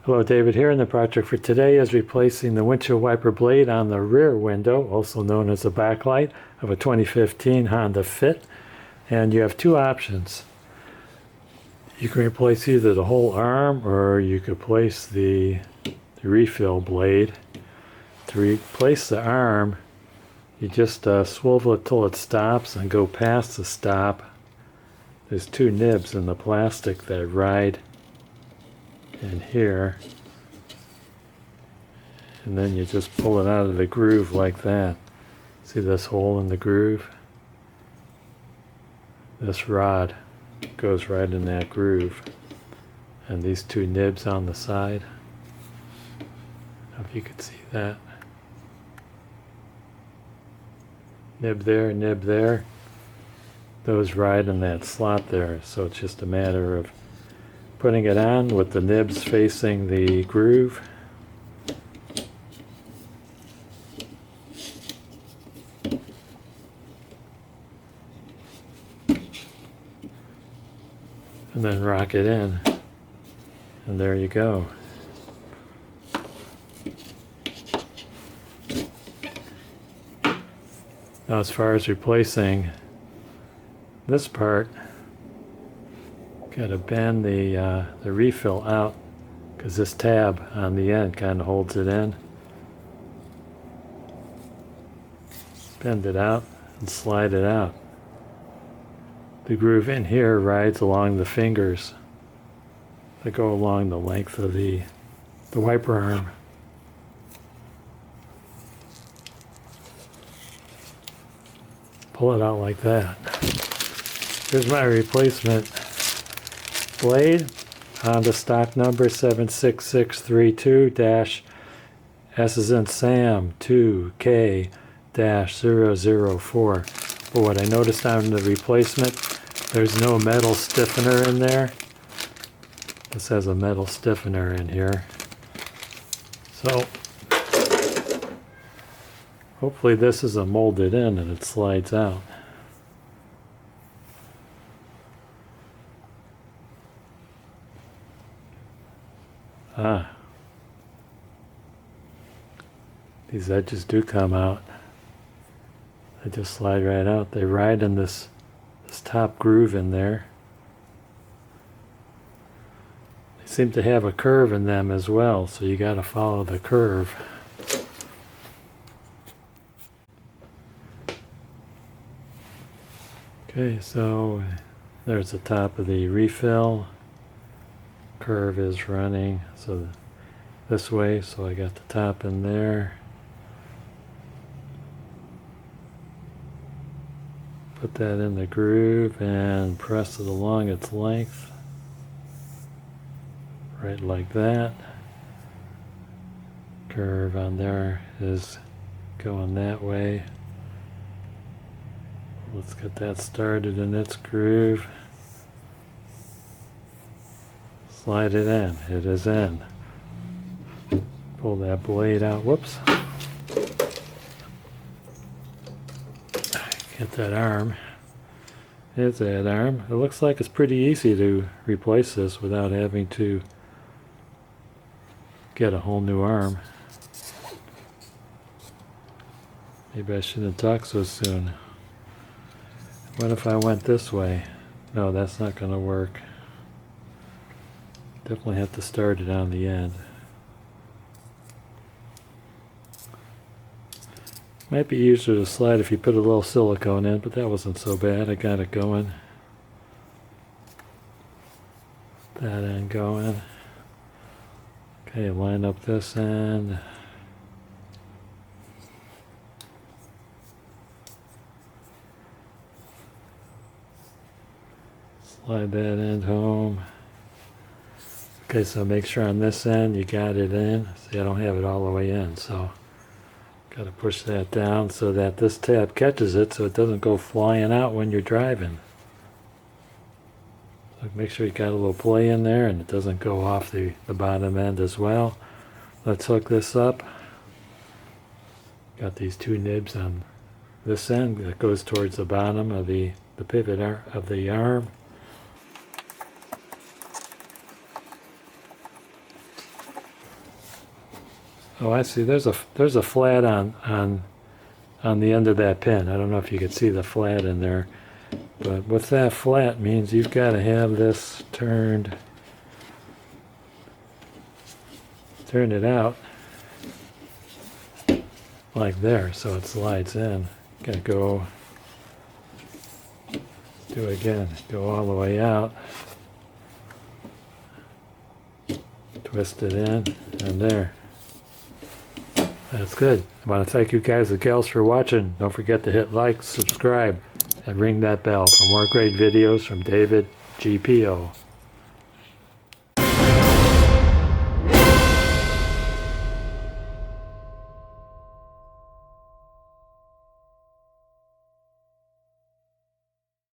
Hello, David here, and the project for today is replacing the windshield wiper blade on the rear window, also known as the backlight, of a 2015 Honda Fit. And you have two options. You can replace either the whole arm or you could place the refill blade. To replace the arm, you just swivel it till it stops and go past the stop. There's two nibs in the plastic that ride in here, and then you just pull it out of the groove like that. See this hole in the groove? This rod goes right in that groove, and these two nibs on the side, I don't know if you could see that. Nib there, those ride in that slot there, so it's just a matter of putting it on with the nibs facing the groove. And then rock it in. And there you go. Now as far as replacing this part, got to bend the refill out because this tab on the end kind of holds it in. Bend it out and slide it out. The groove in here rides along the fingers that go along the length of the wiper arm. Pull it out like that. Here's my replacement blade, Honda stock number 76632-S as in Sam 2K-004. But what I noticed on the replacement, there's no metal stiffener in there. This has a metal stiffener in here. So hopefully this is molded in and it slides out. These edges do come out. They just slide right out. They ride in this top groove in there. They seem to have a curve in them as well, so you got to follow the curve. Okay, so there's the top of the refill. Curve is running so this way, so I got the top in there. Put that in the groove and press it along its length, right like that. Curve on there is going that way. Let's get that started in its groove. Slide it in. It is in. Pull that blade out. Whoops. Get that arm. There's that arm. It looks like it's pretty easy to replace this without having to get a whole new arm. Maybe I shouldn't talk so soon. What if I went this way? No, that's not going to work. Definitely have to start it on the end. Might be easier to slide if you put a little silicone in, but that wasn't so bad. I got it going. That end going. Okay, line up this end. Slide that end home. Okay, so make sure on this end you got it in. See, I don't have it all the way in, so got to push that down so that this tab catches it so it doesn't go flying out when you're driving. So make sure you got a little play in there and it doesn't go off the bottom end as well. Let's hook this up. Got these two nibs on this end that goes towards the bottom of the pivot of the arm. Oh, I see. There's a flat on the end of that pin. I don't know if you can see the flat in there, but what that flat means, you've got to have this turn it out like there, so it slides in. Gotta go do it again. Go all the way out. Twist it in, and there. That's good. I want to thank you guys and gals for watching. Don't forget to hit like, subscribe, and ring that bell for more great videos from David GPO.